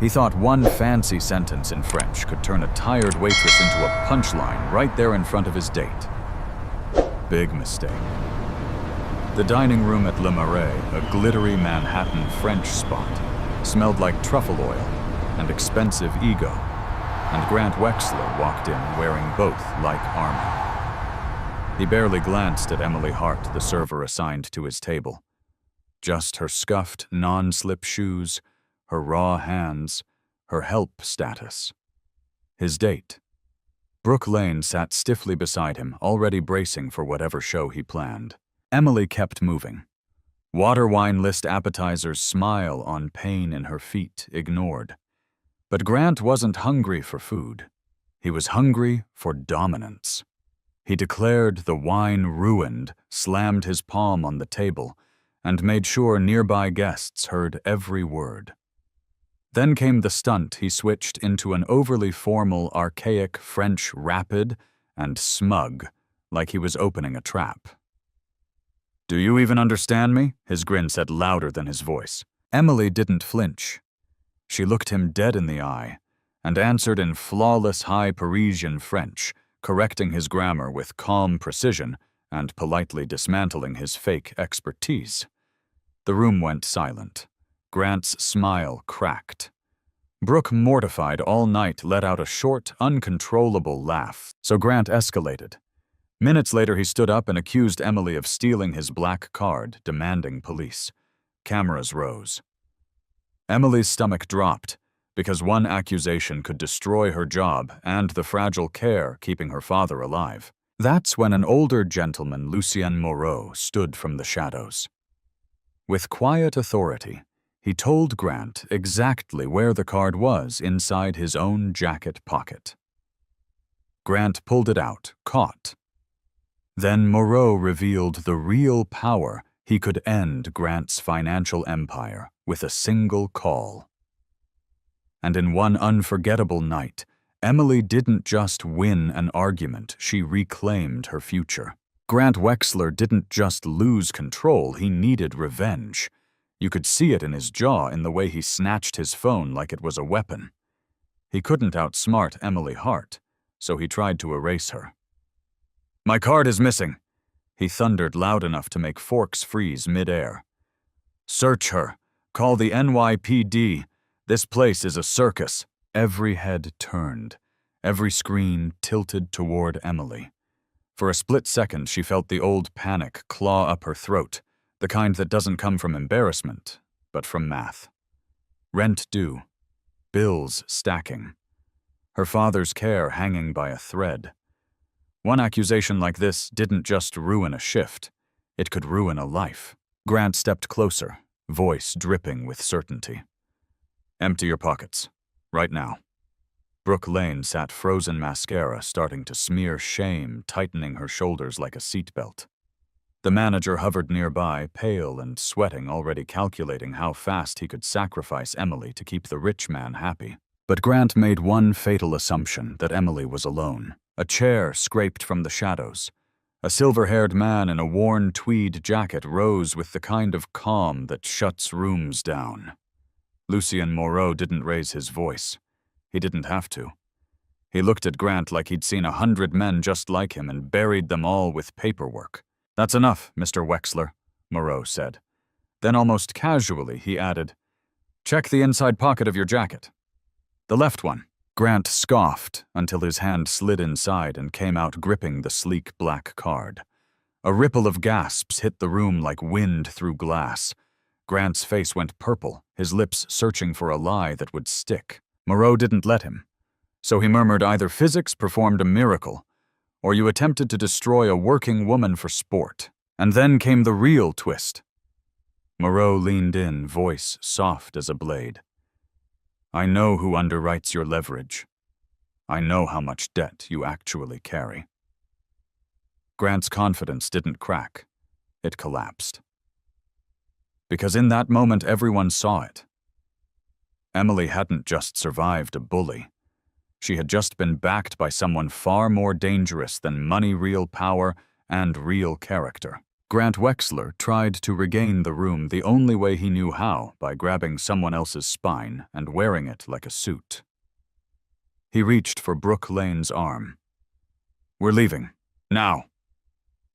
He thought one fancy sentence in French could turn a tired waitress into a punchline right there in front of his date. Big mistake. The dining room at Le Marais, a glittery Manhattan French spot, smelled like truffle oil and expensive ego, and Grant Wexler walked in wearing both like armor. He barely glanced at Emily Hart, the server assigned to his table. Just her scuffed, non-slip shoes, her raw hands, her help status. His date. Brooke Lane sat stiffly beside him, already bracing for whatever show he planned. Emily kept moving. Water wine list appetizers, smile on pain in her feet, ignored. But Grant wasn't hungry for food. He was hungry for dominance. He declared the wine ruined, slammed his palm on the table, and made sure nearby guests heard every word. Then came the stunt. He switched into an overly formal, archaic French rapid and smug, like he was opening a trap. "Do you even understand me?" His grin said louder than his voice. Emily didn't flinch. She looked him dead in the eye and answered in flawless high Parisian French, correcting his grammar with calm precision and politely dismantling his fake expertise. The room went silent. Grant's smile cracked. Brooke, mortified all night, let out a short, uncontrollable laugh, so Grant escalated. Minutes later, he stood up and accused Emily of stealing his black card, demanding police. Cameras rose. Emily's stomach dropped, because one accusation could destroy her job and the fragile care keeping her father alive. That's when an older gentleman, Lucien Moreau, stood from the shadows. With quiet authority, he told Grant exactly where the card was inside his own jacket pocket. Grant pulled it out, caught. Then Moreau revealed the real power. He could end Grant's financial empire with a single call. And in one unforgettable night, Emily didn't just win an argument, she reclaimed her future. Grant Wexler didn't just lose control, he needed revenge. You could see it in his jaw, in the way he snatched his phone like it was a weapon. He couldn't outsmart Emily Hart, so he tried to erase her. "My card is missing," he thundered loud enough to make forks freeze mid-air. "Search her. Call the NYPD. This place is a circus." Every head turned. Every screen tilted toward Emily. For a split second, she felt the old panic claw up her throat, the kind that doesn't come from embarrassment, but from math. Rent due. Bills stacking. Her father's care hanging by a thread. One accusation like this didn't just ruin a shift, it could ruin a life. Grant stepped closer, voice dripping with certainty. "Empty your pockets. Right now." Brooke Lane sat frozen mascara starting to smear shame, tightening her shoulders like a seatbelt. The manager hovered nearby, pale and sweating, already calculating how fast he could sacrifice Emily to keep the rich man happy. But Grant made one fatal assumption, that Emily was alone. A chair scraped from the shadows. A silver-haired man in a worn tweed jacket rose with the kind of calm that shuts rooms down. Lucien Moreau didn't raise his voice. He didn't have to. He looked at Grant like he'd seen 100 men just like him and buried them all with paperwork. "That's enough, Mr. Wexler," Moreau said. Then almost casually he added, "Check the inside pocket of your jacket. The left one." Grant scoffed until his hand slid inside and came out gripping the sleek black card. A ripple of gasps hit the room like wind through glass. Grant's face went purple, his lips searching for a lie that would stick. Moreau didn't let him. So he murmured, "Either physics performed a miracle, or you attempted to destroy a working woman for sport." And then came the real twist. Moreau leaned in, voice soft as a blade. "I know who underwrites your leverage. I know how much debt you actually carry." Grant's confidence didn't crack. It collapsed. Because in that moment, everyone saw it. Emily hadn't just survived a bully. She had just been backed by someone far more dangerous than money, real power, and real character. Grant Wexler tried to regain the room the only way he knew how, by grabbing someone else's spine and wearing it like a suit. He reached for Brooke Lane's arm. "We're leaving. Now."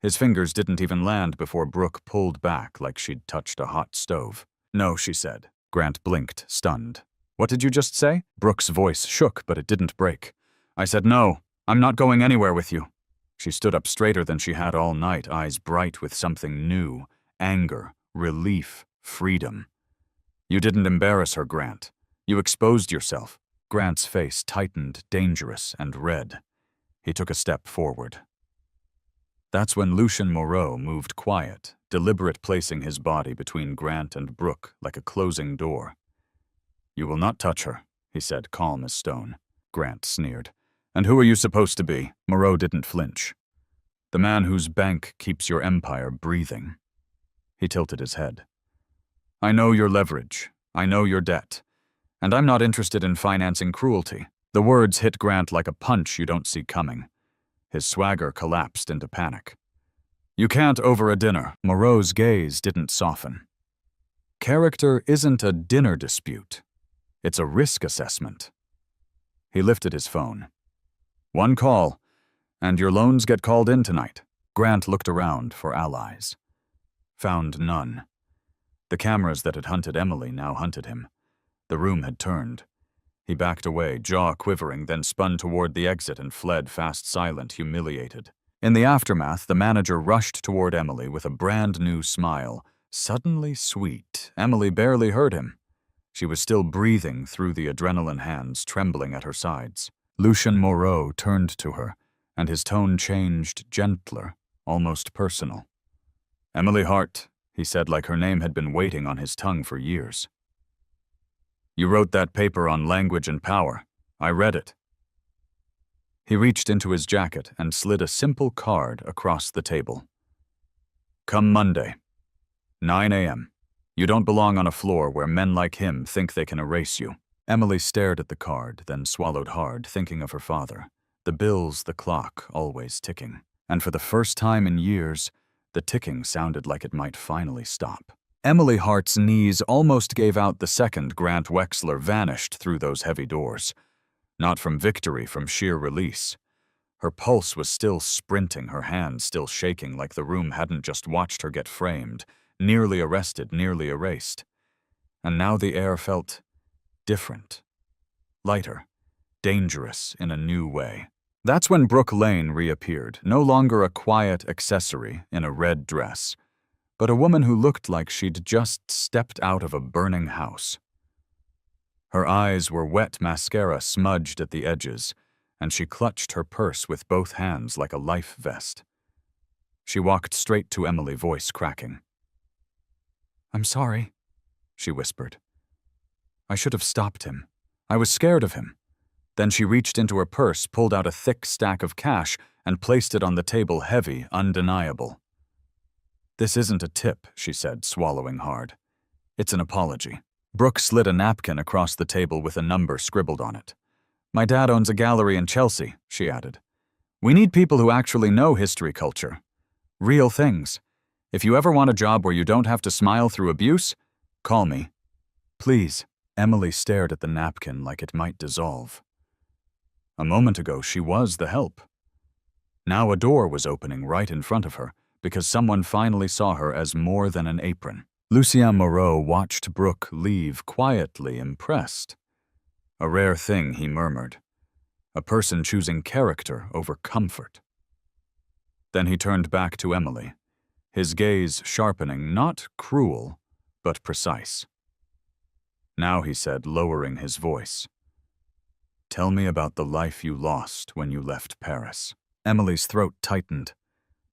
His fingers didn't even land before Brooke pulled back like she'd touched a hot stove. "No," she said. Grant blinked, stunned. "What did you just say?" Brooke's voice shook, but it didn't break. "I said no. I'm not going anywhere with you." She stood up straighter than she had all night, eyes bright with something new: anger, relief, freedom. "You didn't embarrass her, Grant. You exposed yourself." Grant's face tightened, dangerous and red. He took a step forward. That's when Lucien Moreau moved quiet, deliberate, placing his body between Grant and Brooke like a closing door. "You will not touch her," he said, calm as stone. Grant sneered. "And who are you supposed to be?" Moreau didn't flinch. "The man whose bank keeps your empire breathing." He tilted his head. "I know your leverage. I know your debt. And I'm not interested in financing cruelty." The words hit Grant like a punch you don't see coming. His swagger collapsed into panic. "You can't over a dinner." Moreau's gaze didn't soften. "Character isn't a dinner dispute. It's a risk assessment." He lifted his phone. "One call, and your loans get called in tonight." Grant looked around for allies. Found none. The cameras that had hunted Emily now hunted him. The room had turned. He backed away, jaw quivering, then spun toward the exit and fled, fast, silent, humiliated. In the aftermath, the manager rushed toward Emily with a brand-new smile, suddenly sweet. Emily barely heard him. She was still breathing through the adrenaline, hands trembling at her sides. Lucien Moreau turned to her, and his tone changed, gentler, almost personal. "Emily Hart," he said, like her name had been waiting on his tongue for years. "You wrote that paper on language and power. I read it." He reached into his jacket and slid a simple card across the table. "Come Monday, 9 a.m. You don't belong on a floor where men like him think they can erase you." Emily stared at the card, then swallowed hard, thinking of her father. The bills, the clock, always ticking. And for the first time in years, the ticking sounded like it might finally stop. Emily Hart's knees almost gave out the second Grant Wexler vanished through those heavy doors. Not from victory, from sheer release. Her pulse was still sprinting, her hands still shaking like the room hadn't just watched her get framed, nearly arrested, nearly erased. And now the air felt different. Lighter. Dangerous in a new way. That's when Brooke Lane reappeared, no longer a quiet accessory in a red dress, but a woman who looked like she'd just stepped out of a burning house. Her eyes were wet mascara smudged at the edges, and she clutched her purse with both hands like a life vest. She walked straight to Emily, voice cracking. "I'm sorry," she whispered. "I should have stopped him. I was scared of him." Then she reached into her purse, pulled out a thick stack of cash, and placed it on the table, heavy, undeniable. "This isn't a tip," she said, swallowing hard. "It's an apology." Brooke slid a napkin across the table with a number scribbled on it. "My dad owns a gallery in Chelsea," she added. "We need people who actually know history culture. Real things. If you ever want a job where you don't have to smile through abuse, call me. Please." Emily stared at the napkin like it might dissolve. A moment ago, she was the help. Now a door was opening right in front of her, because someone finally saw her as more than an apron. Lucien Moreau watched Brooke leave, quietly impressed. A rare thing, he murmured. A person choosing character over comfort. Then he turned back to Emily, his gaze sharpening, not cruel, but precise. Now he said, lowering his voice, "Tell me about the life you lost when you left Paris." Emily's throat tightened.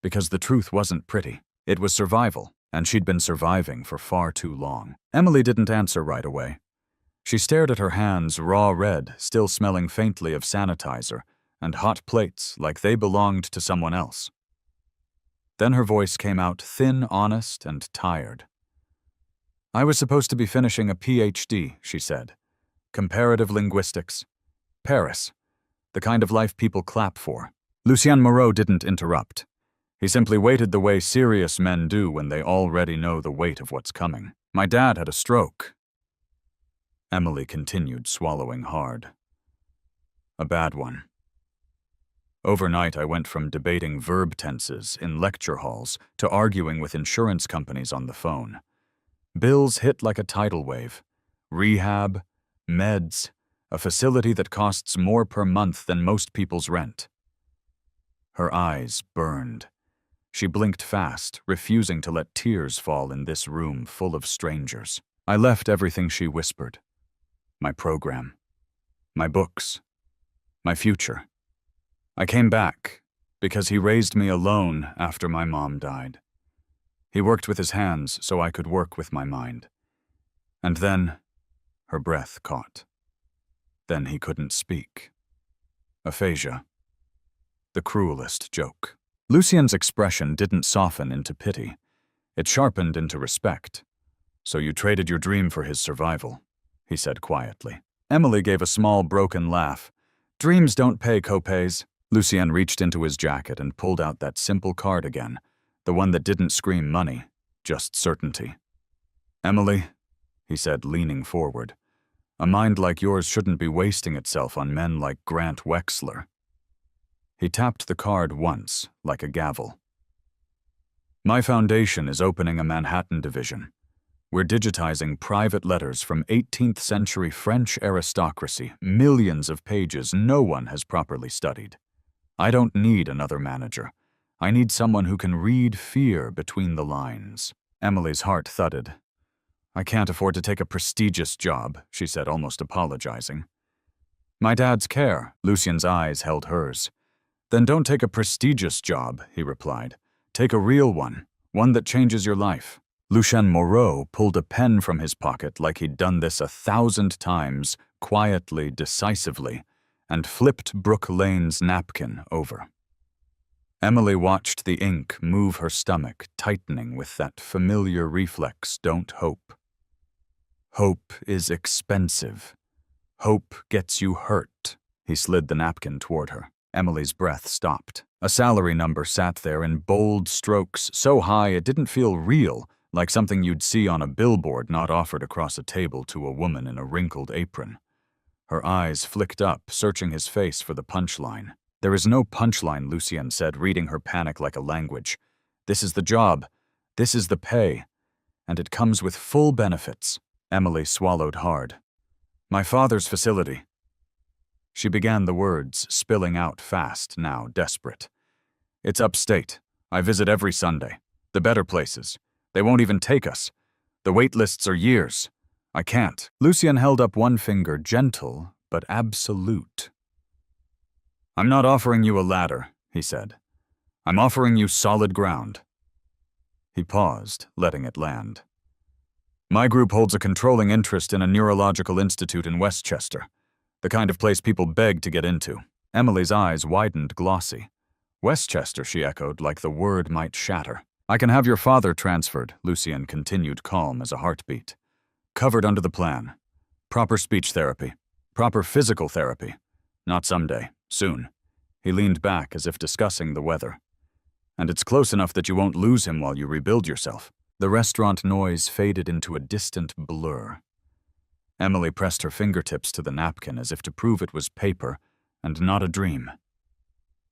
Because the truth wasn't pretty. It was survival, and she'd been surviving for far too long. Emily didn't answer right away. She stared at her hands, raw red, still smelling faintly of sanitizer, and hot plates like they belonged to someone else. Then her voice came out thin, honest, and tired. "I was supposed to be finishing a PhD," she said. "Comparative linguistics. Paris. The kind of life people clap for." Lucien Moreau didn't interrupt. He simply waited the way serious men do when they already know the weight of what's coming. My dad had a stroke. Emily continued, swallowing hard. A bad one. Overnight, I went from debating verb tenses in lecture halls to arguing with insurance companies on the phone. Bills hit like a tidal wave. Rehab, meds, a facility that costs more per month than most people's rent. Her eyes burned. She blinked fast, refusing to let tears fall in this room full of strangers. I left everything she whispered. My program. My books. My future. I came back because he raised me alone after my mom died. He worked with his hands so I could work with my mind. And then, her breath caught. Then he couldn't speak. Aphasia. The cruelest joke. Lucien's expression didn't soften into pity. It sharpened into respect. So you traded your dream for his survival, he said quietly. Emily gave a small, broken laugh. Dreams don't pay copays. Lucien reached into his jacket and pulled out that simple card again, the one that didn't scream money, just certainty. Emily, he said, leaning forward, a mind like yours shouldn't be wasting itself on men like Grant Wexler. He tapped the card once, like a gavel. My foundation is opening a Manhattan division. We're digitizing private letters from 18th century French aristocracy, millions of pages no one has properly studied. I don't need another manager. I need someone who can read fear between the lines. Emily's heart thudded. I can't afford to take a prestigious job, she said, almost apologizing. My dad's care. Lucien's eyes held hers. Then don't take a prestigious job, he replied. Take a real one that changes your life. Lucien Moreau pulled a pen from his pocket like he'd done this 1,000 times, quietly, decisively, and flipped Brooke Lane's napkin over. Emily watched the ink move her stomach, tightening with that familiar reflex, don't hope. Hope is expensive. Hope gets you hurt. He slid the napkin toward her. Emily's breath stopped. A salary number sat there in bold strokes, so high it didn't feel real, like something you'd see on a billboard not offered across a table to a woman in a wrinkled apron. Her eyes flicked up, searching his face for the punchline. There is no punchline, Lucien said, reading her panic like a language. This is the job. This is the pay. And it comes with full benefits. Emily swallowed hard. My father's facility. She began the words, spilling out fast, now desperate. It's upstate. I visit every Sunday. The better places. They won't even take us. The wait lists are years. I can't. Lucien held up one finger, gentle but absolute. I'm not offering you a ladder, he said. I'm offering you solid ground. He paused, letting it land. My group holds a controlling interest in a neurological institute in Westchester, the kind of place people beg to get into. Emily's eyes widened glossy. Westchester, she echoed, like the word might shatter. I can have your father transferred, Lucien continued, calm as a heartbeat. Covered under the plan. Proper speech therapy. Proper physical therapy. Not someday. Soon. He leaned back as if discussing the weather. And it's close enough that you won't lose him while you rebuild yourself. The restaurant noise faded into a distant blur. Emily pressed her fingertips to the napkin as if to prove it was paper and not a dream.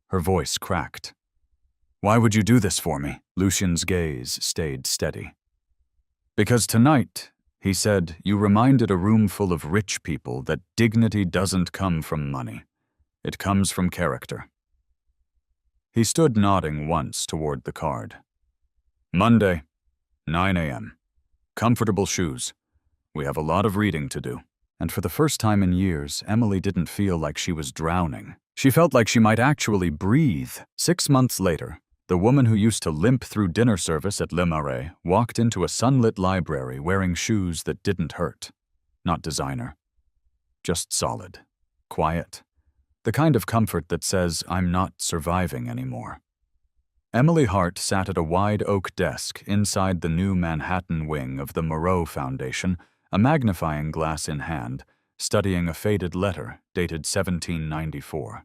Her voice cracked. Why would you do this for me? Lucien's gaze stayed steady. Because tonight, he said, you reminded a room full of rich people that dignity doesn't come from money. It comes from character. He stood nodding once toward the card. Monday, 9 a.m. Comfortable shoes. We have a lot of reading to do. And for the first time in years, Emily didn't feel like she was drowning. She felt like she might actually breathe. 6 months later, the woman who used to limp through dinner service at Le Marais walked into a sunlit library wearing shoes that didn't hurt. Not designer. Just solid. Quiet. The kind of comfort that says, I'm not surviving anymore. Emily Hart sat at a wide oak desk inside the new Manhattan wing of the Moreau Foundation, a magnifying glass in hand, studying a faded letter dated 1794.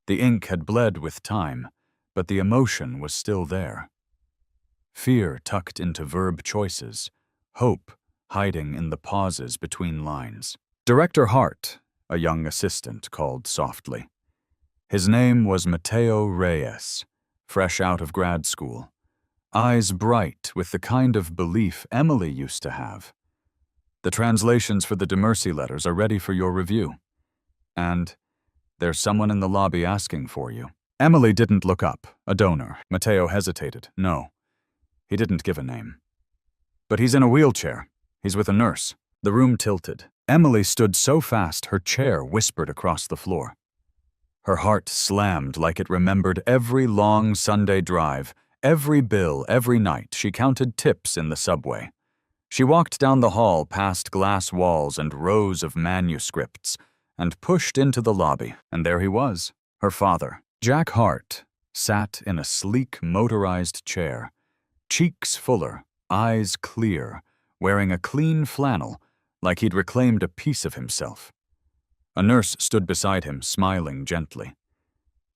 The ink had bled with time, but the emotion was still there. Fear tucked into verb choices, hope hiding in the pauses between lines. Director Hart, a young assistant, called softly. His name was Mateo Reyes, fresh out of grad school, eyes bright with the kind of belief Emily used to have. The translations for the DeMercy letters are ready for your review. And there's someone in the lobby asking for you. Emily didn't look up. A donor. Mateo hesitated. No. He didn't give a name. But he's in a wheelchair. He's with a nurse. The room tilted. Emily stood so fast her chair whispered across the floor. Her heart slammed like it remembered every long Sunday drive, every bill, every night she counted tips in the subway. She walked down the hall past glass walls and rows of manuscripts and pushed into the lobby, and there he was, her father. Jack Hart sat in a sleek motorized chair, cheeks fuller, eyes clear, wearing a clean flannel like he'd reclaimed a piece of himself. A nurse stood beside him, smiling gently.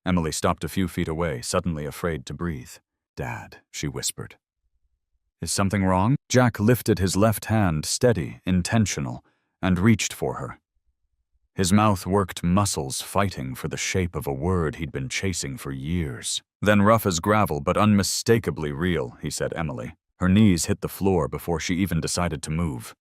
Emily stopped a few feet away, suddenly afraid to breathe. "Dad," she whispered. "Is something wrong?" Jack lifted his left hand, steady, intentional, and reached for her. His mouth worked muscles fighting for the shape of a word he'd been chasing for years. "Then rough as gravel, but unmistakably real," he said Emily. Her knees hit the floor before she even decided to move.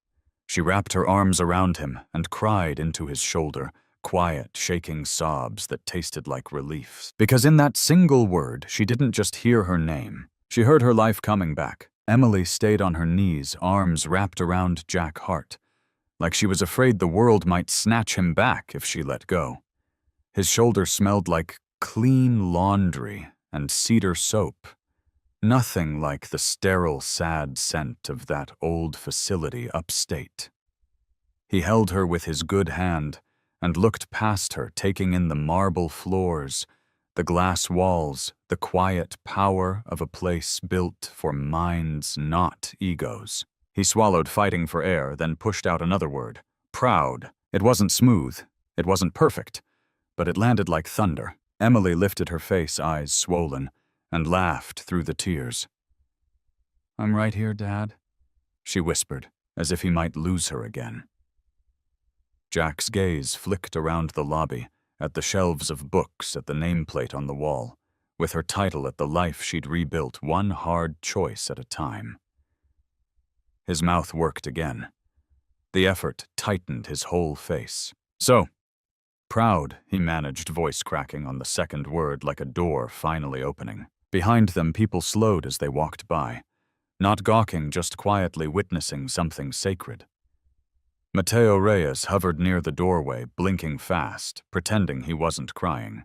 She wrapped her arms around him and cried into his shoulder, quiet, shaking sobs that tasted like relief. Because in that single word, she didn't just hear her name. She heard her life coming back. Emily stayed on her knees, arms wrapped around Jack Hart, like she was afraid the world might snatch him back if she let go. His shoulder smelled like clean laundry and cedar soap. Nothing like the sterile, sad scent of that old facility upstate. He held her with his good hand and looked past her, taking in the marble floors, the glass walls, the quiet power of a place built for minds, not egos. He swallowed, fighting for air, then pushed out another word. Proud. It wasn't smooth. It wasn't perfect. But it landed like thunder. Emily lifted her face, eyes swollen, and laughed through the tears. "I'm right here, Dad," she whispered, as if he might lose her again. Jack's gaze flicked around the lobby, at the shelves of books, at the nameplate on the wall, with her title at the life she'd rebuilt one hard choice at a time. His mouth worked again. The effort tightened his whole face. "So, proud," he managed, voice cracking on the second word like a door finally opening. Behind them, people slowed as they walked by, not gawking, just quietly witnessing something sacred. Mateo Reyes hovered near the doorway, blinking fast, pretending he wasn't crying.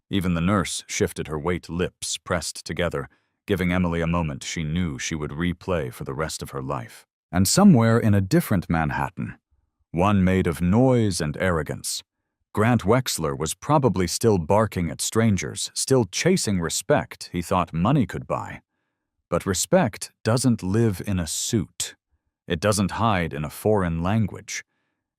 Even the nurse shifted her weight, lips pressed together, giving Emily a moment she knew she would replay for the rest of her life. And somewhere in a different Manhattan, one made of noise and arrogance, Grant Wexler was probably still barking at strangers, still chasing respect he thought money could buy. But respect doesn't live in a suit. It doesn't hide in a foreign language.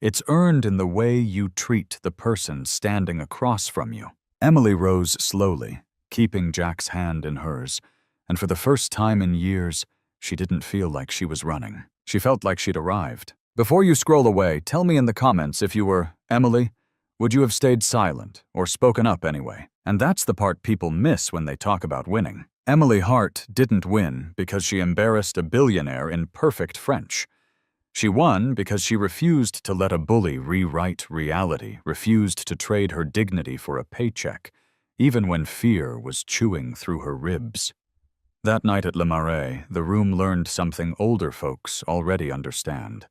It's earned in the way you treat the person standing across from you. Emily rose slowly, keeping Jack's hand in hers, and for the first time in years, she didn't feel like she was running. She felt like she'd arrived. "Before you scroll away, tell me in the comments if you were Emily. Would you have stayed silent, or spoken up anyway?" And that's the part people miss when they talk about winning. Emily Hart didn't win because she embarrassed a billionaire in perfect French. She won because she refused to let a bully rewrite reality, refused to trade her dignity for a paycheck, even when fear was chewing through her ribs. That night at Le Marais, the room learned something older folks already understand.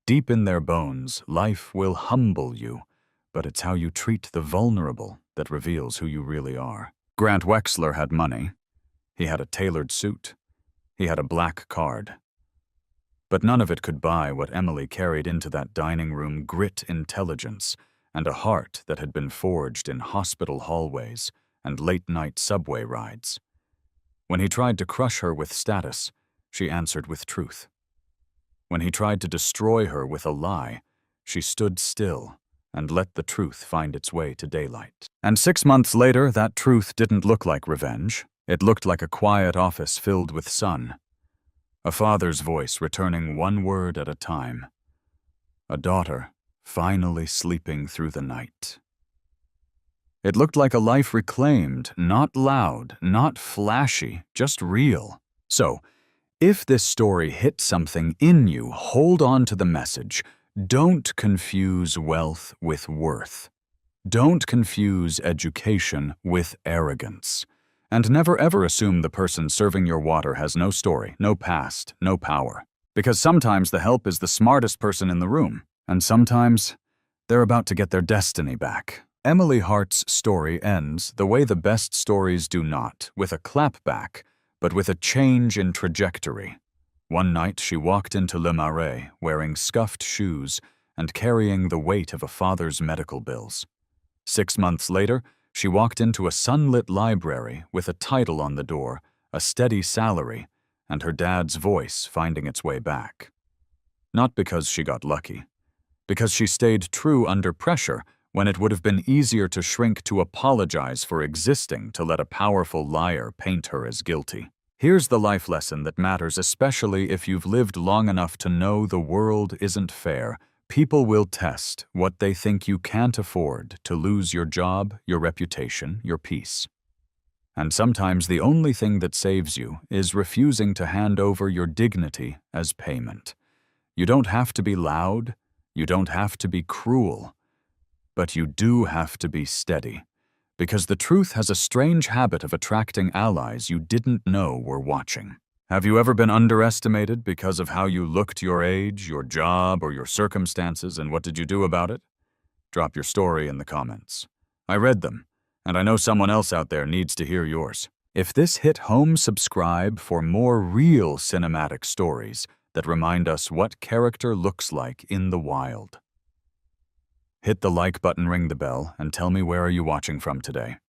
Deep in their bones, life will humble you, but it's how you treat the vulnerable that reveals who you really are. Grant Wexler had money. He had a tailored suit. He had a black card. But none of it could buy what Emily carried into that dining room: grit, intelligence, and a heart that had been forged in hospital hallways and late-night subway rides. When he tried to crush her with status, she answered with truth. When he tried to destroy her with a lie, she stood still and let the truth find its way to daylight. And 6 months later, that truth didn't look like revenge. It looked like a quiet office filled with sun. A father's voice returning one word at a time. A daughter finally sleeping through the night. It looked like a life reclaimed, not loud, not flashy, just real. So, if this story hit something in you, hold on to the message. Don't confuse wealth with worth. Don't confuse education with arrogance. And never ever assume the person serving your water has no story, no past, no power. Because sometimes the help is the smartest person in the room, and sometimes they're about to get their destiny back. Emily Hart's story ends the way the best stories do not, with a clapback, but with a change in trajectory. One night she walked into Le Marais wearing scuffed shoes and carrying the weight of a father's medical bills. 6 months later, she walked into a sunlit library with a title on the door, a steady salary, and her dad's voice finding its way back. Not because she got lucky, because she stayed true under pressure when it would have been easier to shrink to apologize for existing to let a powerful liar paint her as guilty. Here's the life lesson that matters, especially if you've lived long enough to know the world isn't fair. People will test what they think you can't afford to lose your job, your reputation, your peace. And sometimes the only thing that saves you is refusing to hand over your dignity as payment. You don't have to be loud, you don't have to be cruel, but you do have to be steady, because the truth has a strange habit of attracting allies you didn't know were watching. Have you ever been underestimated because of how you looked your age, your job, or your circumstances, and what did you do about it? Drop your story in the comments. I read them, and I know someone else out there needs to hear yours. If this hit home, subscribe for more real cinematic stories that remind us what character looks like in the wild. Hit the like button, ring the bell, and tell me where are you watching from today.